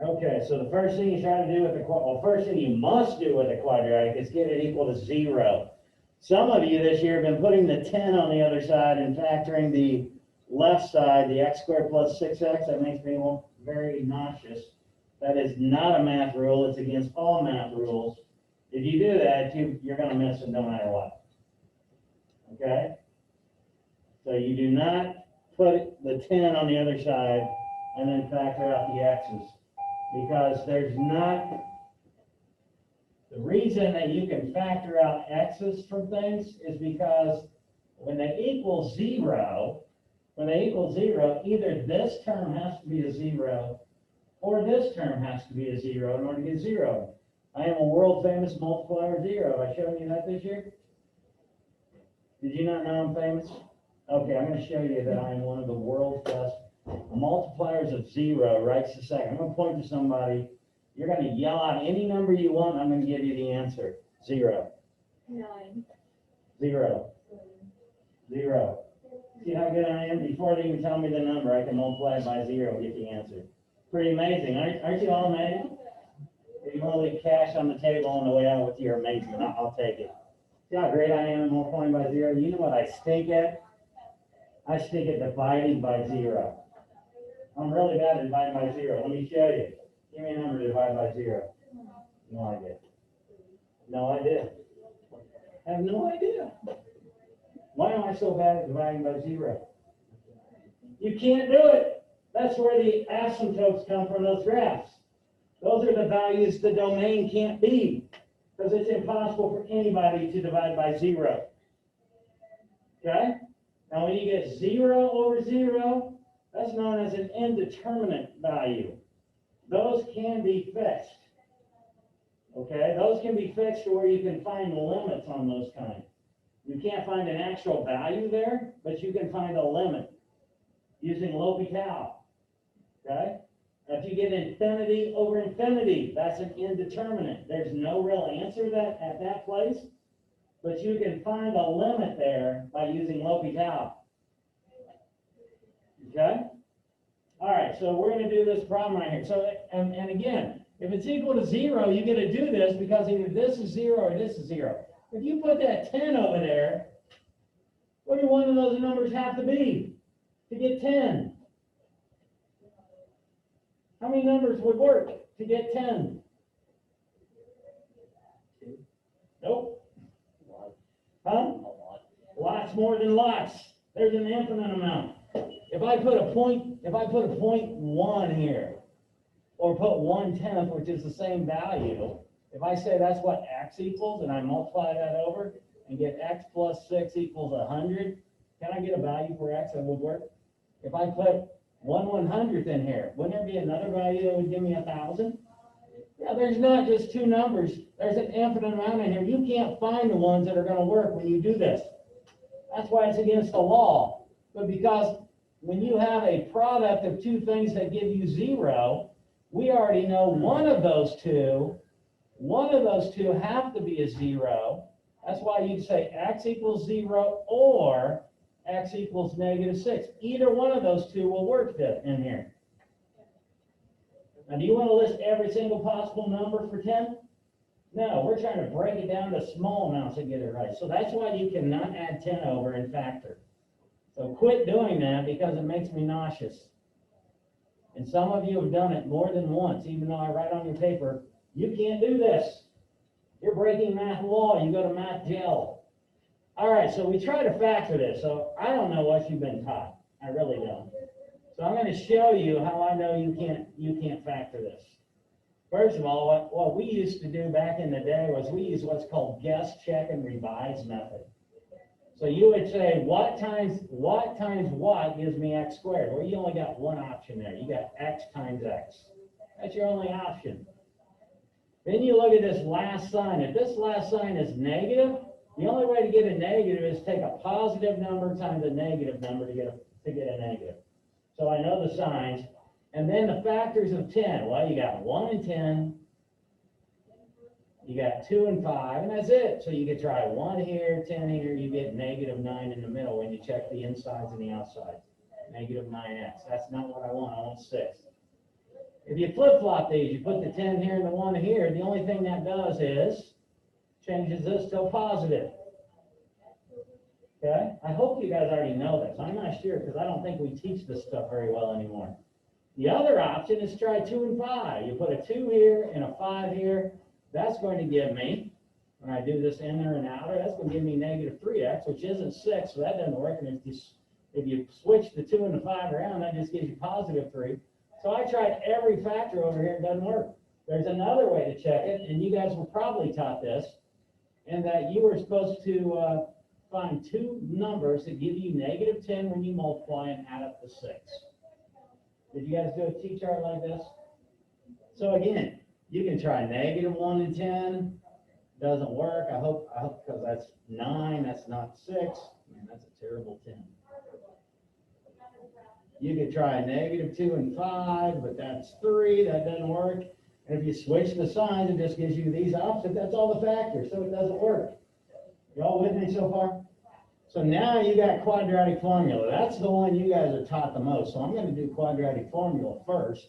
Okay, so the first thing you try to do with the first thing you must do with a quadratic is get it equal to 0. Some of you this year have been putting the 10 on the other side and factoring the left side, the x squared plus 6x. That makes me very nauseous. That is not a math rule. It's against all math rules. If you do that, you're going to miss it no matter what. Okay? So you do not put the 10 on the other side and then factor out the x's. Because there's not, the reason that you can factor out x's from things is because when they equal 0, either this term has to be a 0 or this term has to be a 0 in order to get 0. I am a world famous multiplier 0. Have I shown you that this year? Did you not know I'm famous? Okay, I'm going to show you that I am one of the world's best multipliers of 0 right this second. I'm going to point to somebody. You're going to yell out any number you want. I'm going to give you the answer. 0. 9. 0. 0. See how good I am? Before they even tell me the number, I can multiply it by 0 and get the answer. Pretty amazing. Aren't you all amazed? If you want to leave cash on the table on the way out with your amazement, I'll take it. See how great I am at multiplying by 0? You know what I stink at? I stink at dividing by 0. I'm really bad at dividing by 0. Let me show you. Give me a number to divide by 0. No idea. No idea. I have no idea. Why am I so bad at dividing by 0? You can't do it. That's where the asymptotes come from, those graphs. Those are the values the domain can't be, because it's impossible for anybody to divide by 0. Okay? Now when you get 0 over 0, that's known as an indeterminate value. Those can be fixed. Okay? Those can be fixed to where you can find limits on those kinds. You can't find an actual value there, but you can find a limit using L'Hopital. Okay? Now, if you get infinity over infinity, that's an indeterminate. There's no real answer at that place, but you can find a limit there by using L'Hopital. Okay? All right, so we're going to do this problem right here. So, and again, if it's equal to 0, you get to do this because either this is 0 or this is 0. If you put that 10 over there, what do one of those numbers have to be to get 10? How many numbers would work to get 10? Nope. Huh? Lots more than lots. There's an infinite amount. If I put a point 1 here, or put 1/10, which is the same value, if I say that's what x equals, and I multiply that over and get x plus 6 equals 100, can I get a value for x that would work? If I put 1/100th in here, wouldn't there be another value that would give me 1,000? Yeah, there's not just two numbers. There's an infinite amount in here. You can't find the ones that are going to work when you do this. That's why it's against the law. But because when you have a product of two things that give you 0, we already know one of those two have to be a 0. That's why you'd say x equals 0 or x equals -6. Either one of those two will work in here. Now, do you want to list every single possible number for 10? No, we're trying to break it down to small amounts and get it right. So that's why you cannot add 10 over and factor. So quit doing that because it makes me nauseous. And some of you have done it more than once, even though I write on your paper, you can't do this. You're breaking math law. You go to math jail. All right, so we try to factor this. So I don't know what you've been taught. I really don't. So I'm going to show you how I know you can't factor this. First of all, what we used to do back in the day was we used what's called guess, check, and revise method. So you would say, what times what gives me x squared? Well, you only got one option there. You got x times x. That's your only option. Then you look at this last sign. If this last sign is negative, the only way to get a negative is take a positive number times a negative number to get a negative. So I know the signs. And then the factors of 10. Well, you got 1 and 10. You got 2 and 5, and that's it. So you could try 1 here, 10 here. You get -9 in the middle when you check the insides and the outsides. -9x. That's not what I want. I want 6. If you flip-flop these, you put the 10 here and the 1 here, the only thing that does is changes this to a positive. Okay? I hope you guys already know this. I'm not sure because I don't think we teach this stuff very well anymore. The other option is try 2 and 5. You put a 2 here and a 5 here. That's going to give me, when I do this inner and outer, that's going to give me negative 3x, which isn't 6, so that doesn't work. And if you switch the 2 and the 5 around, that just gives you positive 3. So I tried every factor over here, it doesn't work. There's another way to check it, and you guys were probably taught this, in that you were supposed to find 2 numbers that give you negative 10 when you multiply and add up to 6. Did you guys do a T-chart like this? So again, you can try negative 1 and 10. Doesn't work. I hope because that's 9, that's not 6. Man, that's a terrible 10. You could try negative 2 and 5, but that's 3. That doesn't work. And if you switch the signs, it just gives you these opposite. That's all the factors, so it doesn't work. Y'all with me so far? So now you got quadratic formula. That's the one you guys are taught the most. So I'm going to do quadratic formula first.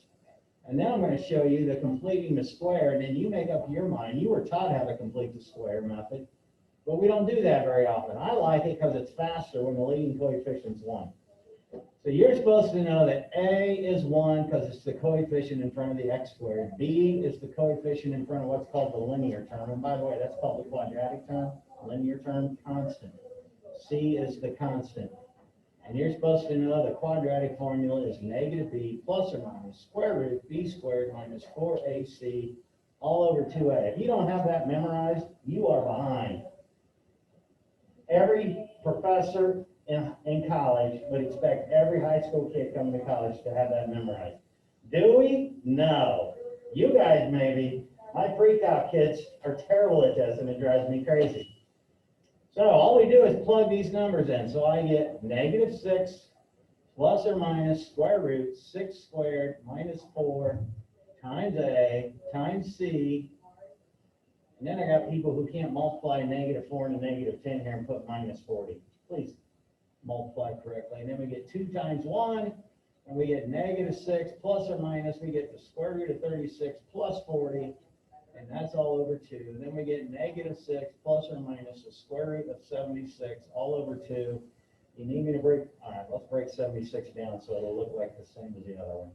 And then I'm going to show you the completing the square. And then you make up your mind. You were taught how to complete the square method. But we don't do that very often. I like it because it's faster when the leading coefficient's 1. So you're supposed to know that A is 1 because it's the coefficient in front of the x squared. B is the coefficient in front of what's called the linear term. And by the way, that's called the quadratic term. Linear term, constant. C is the constant. And you're supposed to know the quadratic formula is negative b plus or minus square root b squared minus 4ac all over 2a. If you don't have that memorized, you are behind. Every professor in college would expect every high school kid coming to college to have that memorized. Do we? No. You guys maybe. My pre-calc kids are terrible at this and it drives me crazy. So all we do is plug these numbers in. So I get negative 6 plus or minus square root 6 squared minus 4 times A times C. And then I got people who can't multiply negative 4 and negative 10 here and put minus 40. Please multiply correctly. And then we get 2 times 1, and we get negative 6 plus or minus. We get the square root of 36 plus 40. And that's all over 2. And then we get negative 6 plus or minus the square root of 76 all over 2. You need me to break, all right, let's break 76 down so it'll look like the same as the other one.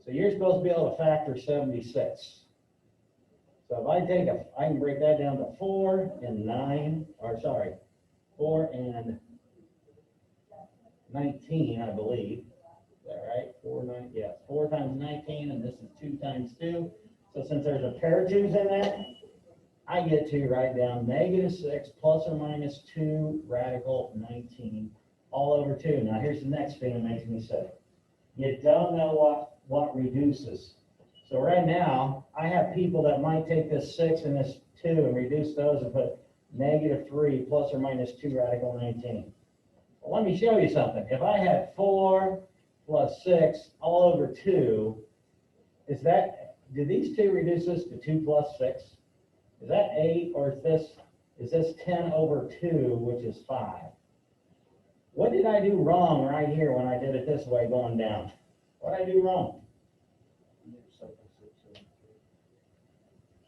So you're supposed to be able to factor 76. So if I take I can break that down to 4 and 9, or sorry, 4 and 19, I believe. Is that right? 4, 9, yes, 4 times 19, and this is 2 times 2. So since there's a pair of 2's in there, I get to write down negative 6 plus or minus 2 radical 19 all over 2. Now here's the next thing that makes me sick. You don't know what reduces. So right now, I have people that might take this 6 and this 2 and reduce those and put negative 3 plus or minus 2 radical 19. Well, let me show you something. If I had 4 plus 6 all over 2, do these 2 reduce this to 2 plus 6? Is that 8, or is this 10 over 2, which is 5? What did I do wrong right here when I did it this way going down? What did I do wrong?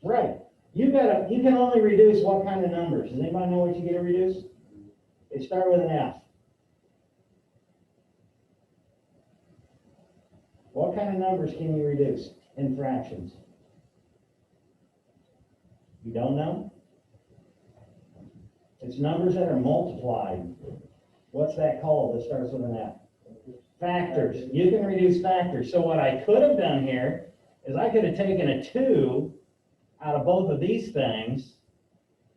Right. You can only reduce what kind of numbers? Does anybody know what you get to reduce? They start with an F. What kind of numbers can you reduce in fractions? You don't know? It's numbers that are multiplied. What's that called that starts with an F? Factors. You can reduce factors. So what I could have done here is I could have taken a 2 out of both of these things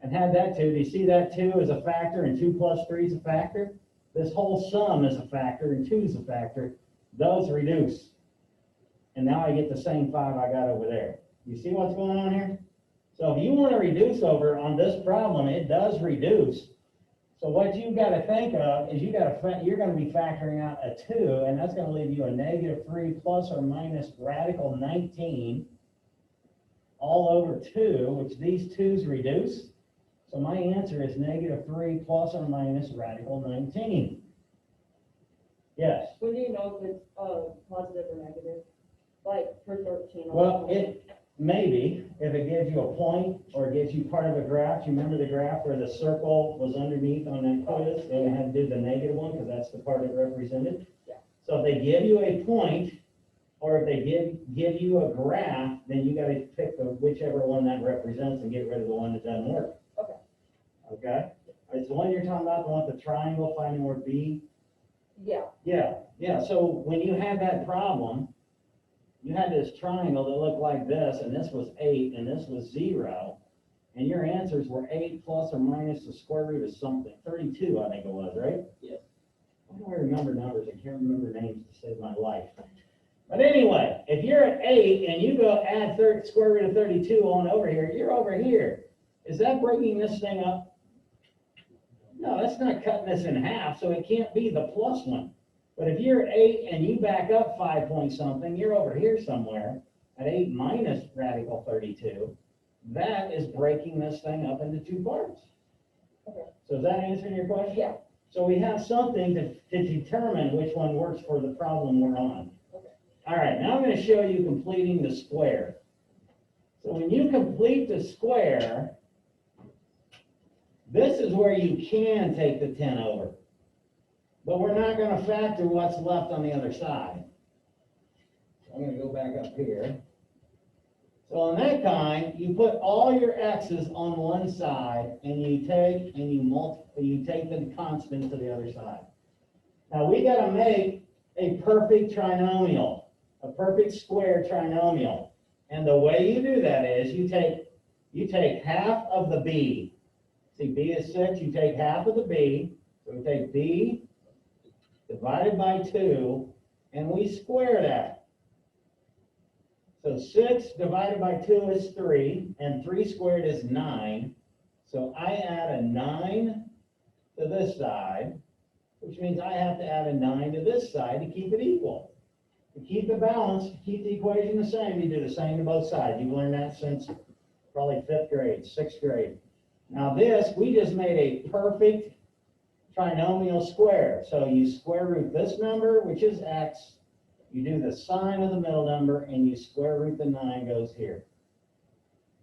and had that 2. Do you see that 2 is a factor and 2 plus 3 is a factor? This whole sum is a factor and 2 is a factor. Those reduce. And now I get the same 5 I got over there. You see what's going on here? So if you want to reduce over on this problem, it does reduce. So what you've got to think of is you're going to be factoring out a 2, and that's going to leave you a negative 3 plus or minus radical 19 all over 2, which these 2's reduce. So my answer is negative 3 plus or minus radical 19. Yes? When do you know if it's positive or negative? Like for Well, it maybe if it gives you a point or it gives you part of a graph. You remember the graph where the circle was underneath on that quiz, and you had to do the negative one because that's the part it represented. Yeah. So if they give you a point, or if they give you a graph, then you got to pick whichever one that represents and get rid of the one that doesn't work. Okay. Okay. Is the one you're talking about the one with the triangle finding where B? Yeah. Yeah. So when you had that problem, you had this triangle that looked like this, and this was 8, and this was 0, and your answers were 8 plus or minus the square root of something. 32, I think it was, right? Yes. Why do I remember numbers? I can't remember names to save my life. But anyway, if you're at 8 and you go add square root of 32 on over here, you're over here. Is that breaking this thing up? No, that's not cutting this in half, so it can't be the plus one. But if you're at 8 and you back up 5 point something, you're over here somewhere at 8 minus radical 32. That is breaking this thing up into 2 parts. Okay. So is that answering your question? Yeah. So we have something to determine which one works for the problem we're on. Okay. All right, now I'm going to show you completing the square. So when you complete the square, this is where you can take the 10 over. But we're not going to factor what's left on the other side. So I'm going to go back up here. So on that kind, you put all your x's on one side, and you take the constant to the other side. Now we got to make a perfect trinomial, a perfect square trinomial. And the way you do that is you take half of the b. See, b is 6. You take half of the b. So we take b divided by 2, and we square that. So 6 divided by 2 is 3, and 3 squared is 9. So I add a 9 to this side, which means I have to add a 9 to this side to keep it equal. To keep the balance, to keep the equation the same, you do the same to both sides. You've learned that since probably 5th grade, 6th grade. Now this, we just made a perfect trinomial square. So you square root this number, which is x, you do the sign of the middle number, and you square root the 9 goes here.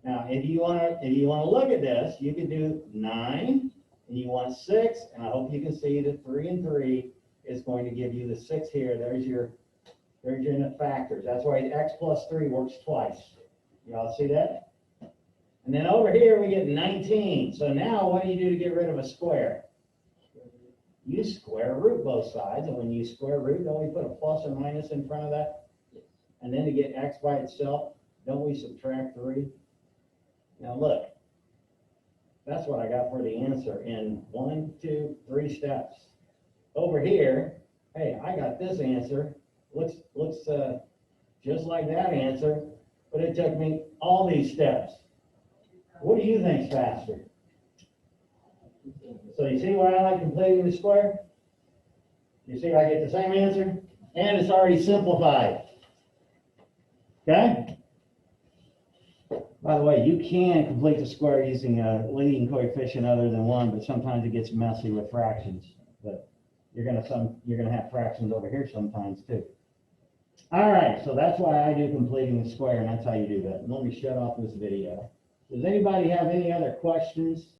Now, if you want to look at this, you can do 9, and you want 6, and I hope you can see that 3 and 3 is going to give you the 6 here. There's your factors. That's why x plus 3 works twice. Y'all see that? And then over here we get 19. So now what do you do to get rid of a square? You square root both sides, and when you square root, don't we put a plus or minus in front of that? And then to get x by itself, don't we subtract 3? Now look, that's what I got for the answer in 1, 2, 3 steps. Over here, hey, I got this answer. Looks just like that answer, but it took me all these steps. What do you think's faster? So you see why I like completing the square? You see I get the same answer? And it's already simplified. Okay? By the way, you can complete the square using a leading coefficient other than 1, but sometimes it gets messy with fractions. But you're gonna have fractions over here sometimes too. All right, so that's why I do completing the square, and that's how you do that. Let me shut off this video. Does anybody have any other questions?